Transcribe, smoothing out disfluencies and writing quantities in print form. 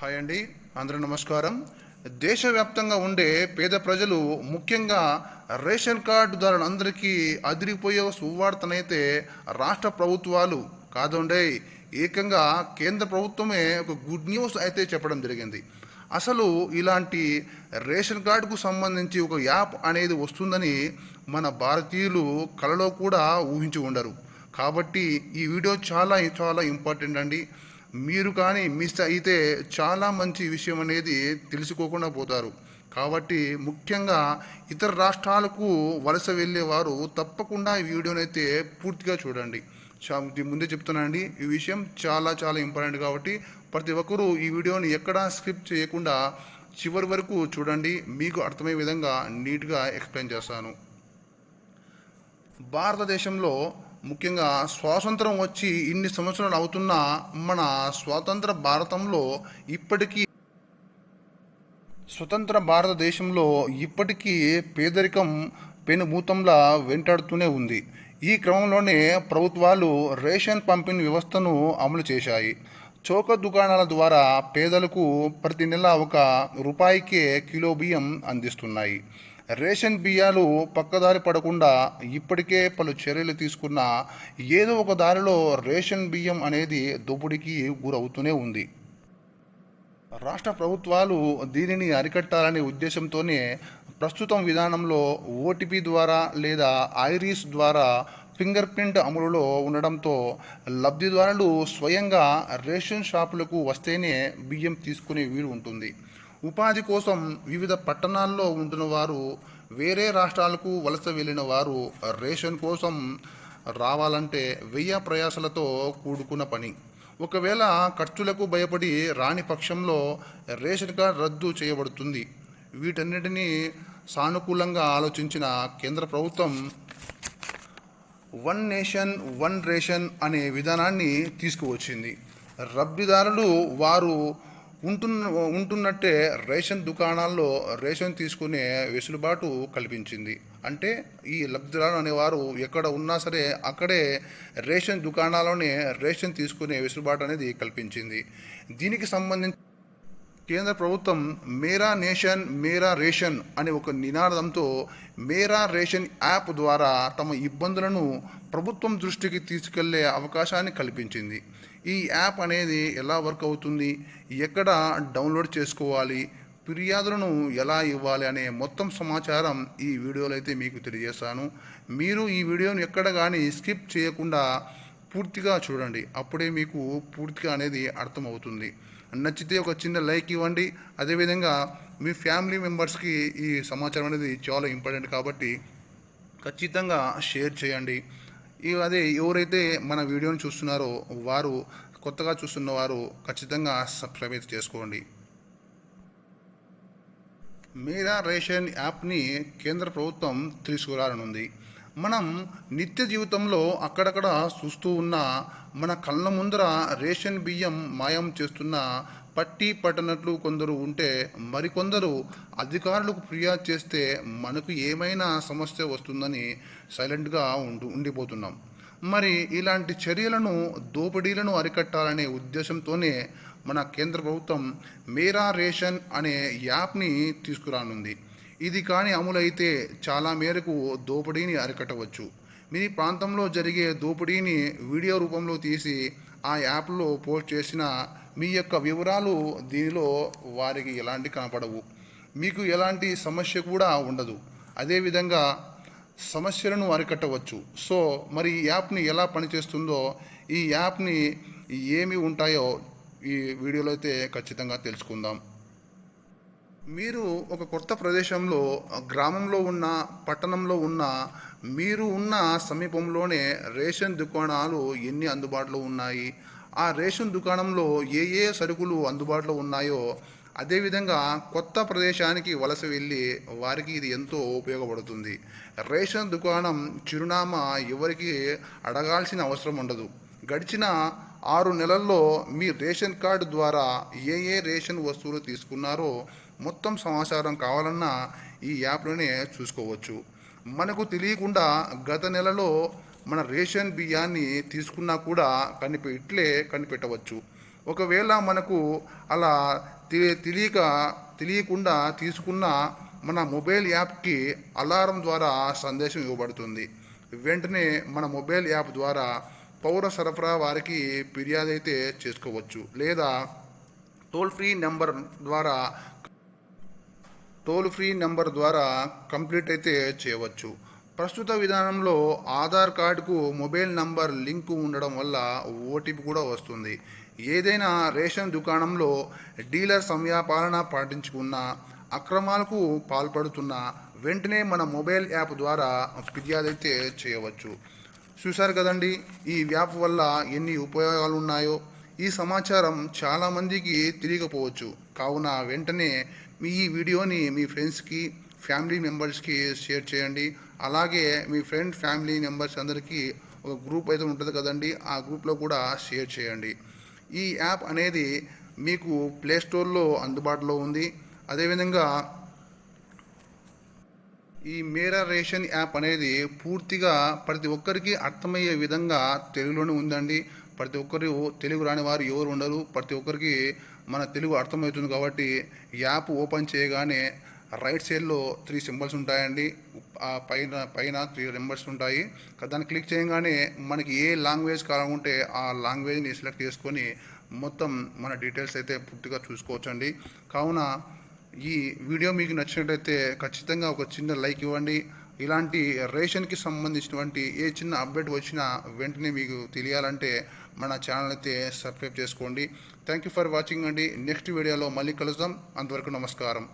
Hi అండి, అందరూ నమస్కారం. దేశవ్యాప్తంగా ఉండే పేద ప్రజలు ముఖ్యంగా రేషన్ కార్డుదారులందరికీ అదిరిపోయే సువార్తనైతే రాష్ట్ర ప్రభుత్వాలు కాదండే, ఏకంగా కేంద్ర ప్రభుత్వమే ఒక గుడ్ న్యూస్ అయితే చెప్పడం జరిగింది. అసలు ఇలాంటి రేషన్ కార్డుకు సంబంధించి ఒక యాప్ అనేది వస్తుందని మన భారతీయులు కలలో కూడా ఊహించి ఉండరు. కాబట్టి ఈ వీడియో చాలా చాలా ఇంపార్టెంట్ అండి. మీరు కానీ మిస్ అయితే చాలా మంచి విషయం అనేది తెలుసుకోకుండా పోతారు. కాబట్టి ముఖ్యంగా ఇతర రాష్ట్రాలకు వలస వెళ్ళేవారు తప్పకుండా ఈ వీడియోనైతే పూర్తిగా చూడండి. ముందే చెప్తున్నానండి, ఈ విషయం చాలా చాలా ఇంపార్టెంట్. కాబట్టి ప్రతి ఒక్కరూ ఈ వీడియోని ఎక్కడా స్కిప్ చేయకుండా చివరి వరకు చూడండి. మీకు అర్థమయ్యే విధంగా నీట్గా ఎక్స్ప్లెయిన్ చేస్తాను. భారతదేశంలో ముఖ్యంగా స్వాతంత్రం వచ్చి ఇన్ని సంవత్సరాలు అవుతున్న మన స్వాతంత్ర భారతంలో ఇప్పటికీ స్వతంత్ర భారతదేశంలో ఇప్పటికీ పేదరికం పెనుభూతంలా వెంటాడుతూనే ఉంది. ఈ క్రమంలోనే ప్రభుత్వాలు రేషన్ పంపిణీ వ్యవస్థను అమలు చేశాయి. చౌక దుకాణాల ద్వారా పేదలకు ప్రతి నెల ₹1కే కిలో బియ్యం అందిస్తున్నాయి. రేషన్ బియ్యాలు పక్కదారి పడకుండా ఇప్పటికే పలు చర్యలు తీసుకున్న ఏదో ఒక దారిలో రేషన్ బియ్యం అనేది దోపిడీకి గురవుతూనే ఉంది. రాష్ట్ర ప్రభుత్వాలు దీనిని అరికట్టాలనే ఉద్దేశంతోనే ప్రస్తుతం విధానంలో ఓటీపీ ద్వారా లేదా ఐరిస్ ద్వారా ఫింగర్ ప్రింట్ అమలులో ఉండడంతో లబ్ధిదారులు స్వయంగా రేషన్ షాపులకు వస్తేనే బియ్యం తీసుకునే వీలు ఉంటుంది. ఉపాధి కోసం వివిధ పట్టణాల్లో ఉంటున్న వారు, వేరే రాష్ట్రాలకు వలస వెళ్ళిన వారు రేషన్ కోసం రావాలంటే వ్యయ ప్రయాసలతో కూడుకున్న పని. ఒకవేళ ఖర్చులకు భయపడి రాని పక్షంలో రేషన్ కార్డు రద్దు చేయబడుతుంది. వీటన్నిటినీ సానుకూలంగా ఆలోచించిన కేంద్ర ప్రభుత్వం వన్ నేషన్ వన్ రేషన్ అనే విధానాన్ని తీసుకువచ్చింది. లబ్ధిదారులు వారు ఉంటున్నట్టే రేషన్ దుకాణాల్లో రేషన్ తీసుకునే వెసులుబాటు కల్పించింది. అంటే ఈ లబ్ధిదారులు అనేవారు ఎక్కడ ఉన్నా సరే అక్కడే రేషన్ దుకాణాల్లోనే రేషన్ తీసుకునే వెసులుబాటు అనేది కల్పించింది. దీనికి సంబంధించి కేంద్ర ప్రభుత్వం మేరా నేషన్ మేరా రేషన్ అనే ఒక నినాదంతో మేరా రేషన్ యాప్ ద్వారా తమ ఇబ్బందులను ప్రభుత్వం దృష్టికి తీసుకెళ్లే అవకాశాన్ని కల్పించింది. ఈ యాప్ అనేది ఎలా వర్క్ అవుతుంది, ఎక్కడ డౌన్లోడ్ చేసుకోవాలి, ఫిర్యాదులను ఎలా ఇవ్వాలి అనే మొత్తం సమాచారం ఈ వీడియోలో అయితే మీకు తెలియజేస్తాను. మీరు ఈ వీడియోను ఎక్కడ కానీ స్కిప్ చేయకుండా పూర్తిగా చూడండి. అప్పుడే మీకు పూర్తిగా అనేది అర్థమవుతుంది. నచ్చితే ఒక చిన్న లైక్ ఇవ్వండి. అదేవిధంగా మీ ఫ్యామిలీ మెంబర్స్కి ఈ సమాచారం అనేది చాలా ఇంపార్టెంట్ కాబట్టి ఖచ్చితంగా షేర్ చేయండి. అదే ఎవరైతే మన వీడియోని చూస్తున్నారో వారు, కొత్తగా చూస్తున్న వారు ఖచ్చితంగా సబ్స్క్రైబ్ అయితే చేసుకోండి. మేరా రేషన్ యాప్ని కేంద్ర ప్రభుత్వం తీసుకురానుంది. మనం నిత్య జీవితంలో అక్కడక్కడ చూస్తూ ఉన్న మన కళ్ళ ముందర రేషన్ బియ్యం మాయం చేస్తున్న పట్టి పట్టనట్లు కొందరు ఉంటే, మరికొందరు అధికారులకు ఫిర్యాదు చేస్తే మనకు ఏమైనా సమస్య వస్తుందని సైలెంట్గా ఉండిపోతున్నాం. మరి ఇలాంటి చర్యలను, దోపిడీలను అరికట్టాలనే ఉద్దేశంతోనే మన కేంద్ర ప్రభుత్వం మేరా రేషన్ అనే యాప్ని తీసుకురానుంది. ఇది కానీ అమలైతే చాలా మేరకు దోపిడీని అరికట్టవచ్చు. మీ ప్రాంతంలో జరిగే దోపిడీని వీడియో రూపంలో తీసి ఆ యాప్లో పోస్ట్ చేసిన మీ యొక్క వివరాలు దీనిలో వారికి ఎలాంటి కనపడవు, మీకు ఎలాంటి సమస్య కూడా ఉండదు. అదేవిధంగా సమస్యలను అరికట్టవచ్చు. సో మరి ఈ యాప్ని ఎలా పనిచేస్తుందో, ఈ యాప్ని ఏమి ఉంటాయో ఈ వీడియోలో అయితే ఖచ్చితంగా తెలుసుకుందాం. మీరు ఒక కొత్త ప్రదేశంలో, గ్రామంలో ఉన్న, పట్టణంలో ఉన్న, మీరు ఉన్న సమీపంలోనే రేషన్ దుకాణాలు ఎన్ని అందుబాటులో ఉన్నాయి, ఆ రేషన్ దుకాణంలో ఏ ఏ సరుకులు అందుబాటులో ఉన్నాయో, అదేవిధంగా కొత్త ప్రదేశానికి వలస వెళ్ళి వారికి ఇది ఎంతో ఉపయోగపడుతుంది. రేషన్ దుకాణం చిరునామా ఎవరికి అడగాల్సిన అవసరం ఉండదు. గడిచిన 6 నెలల్లో మీ రేషన్ కార్డు ద్వారా ఏ ఏ రేషన్ వస్తువులు తీసుకున్నారో మొత్తం సమాచారం కావాలన్నా ఈ యాప్లోనే చూసుకోవచ్చు. మనకు తెలియకుండా గత నెలలో మన రేషన్ బియ్యాన్ని తీసుకున్నా కూడా ఇట్లే కనిపెట్టవచ్చు. ఒకవేళ మనకు అలా తెలియకుండా తీసుకున్న మన మొబైల్ యాప్కి అలారం ద్వారా సందేశం ఇవ్వబడుతుంది. వెంటనే మన మొబైల్ యాప్ ద్వారా పౌర సరఫరా వారికి ఫిర్యాదు అయితే చేసుకోవచ్చు, లేదా టోల్ ఫ్రీ నెంబర్ ద్వారా కంప్లీట్ అయితే చేయవచ్చు. ప్రస్తుత విధానంలో ఆధార్ కార్డుకు మొబైల్ నంబర్ లింకు ఉండడం వల్ల ఓటీపీ కూడా వస్తుంది. ఏదైనా రేషన్ దుకాణంలో డీలర్ సమయపాలన పాటించుకున్న అక్రమాలకు పాల్పడుతున్న వెంటనే మన మొబైల్ యాప్ ద్వారా ఫిర్యాదు అయితే చేయవచ్చు. చూశారు కదండి, ఈ యాప్ వల్ల ఎన్ని ఉపయోగాలు ఉన్నాయో. ఈ సమాచారం చాలామందికి తెలియకపోవచ్చు, కావున వెంటనే ఈ వీడియోని మీ ఫ్రెండ్స్కి, ఫ్యామిలీ మెంబర్స్కి షేర్ చేయండి. అలాగే మీ ఫ్యామిలీ మెంబర్స్ అందరికీ ఒక గ్రూప్ అయితే ఉంటుంది కదండి, ఆ గ్రూప్లో కూడా షేర్ చేయండి. ఈ యాప్ అనేది మీకు ప్లేస్టోర్లో అందుబాటులో ఉంది. అదేవిధంగా ఈ మేరా రేషన్ యాప్ అనేది పూర్తిగా ప్రతి ఒక్కరికి అర్థమయ్యే విధంగా తెలుగులోనే ఉందండి. ప్రతి ఒక్కరు తెలుగు రాని వారు ఎవరు ఉండరు. ప్రతి ఒక్కరికి మన తెలుగు అర్థమవుతుంది కాబట్టి యాప్ ఓపెన్ చేయగానే రైట్ సైడ్లో 3 సింబల్స్ ఉంటాయండి. పైన 3 నెంబర్స్ ఉంటాయి. దాన్ని క్లిక్ చేయగానే మనకి ఏ లాంగ్వేజ్ కావాలంటే ఆ లాంగ్వేజ్ని సెలెక్ట్ చేసుకొని మొత్తం మన డీటెయిల్స్ అయితే పూర్తిగా చూసుకోవచ్చండి. కావున ఈ వీడియో మీకు నచ్చినట్లయితే ఖచ్చితంగా ఒక చిన్న లైక్ ఇవ్వండి. ఇలాంటి రేషన్కి సంబంధించినటువంటి ఏ చిన్న అప్డేట్ వచ్చినా వెంటనే మీకు తెలియాలంటే మన ఛానల్ అయితే సబ్స్క్రైబ్ చేసుకోండి. థ్యాంక్ యూ ఫర్ వాచింగ్ అండి. నెక్స్ట్ వీడియోలో మళ్ళీ కలుద్దాం. అంతవరకు నమస్కారం.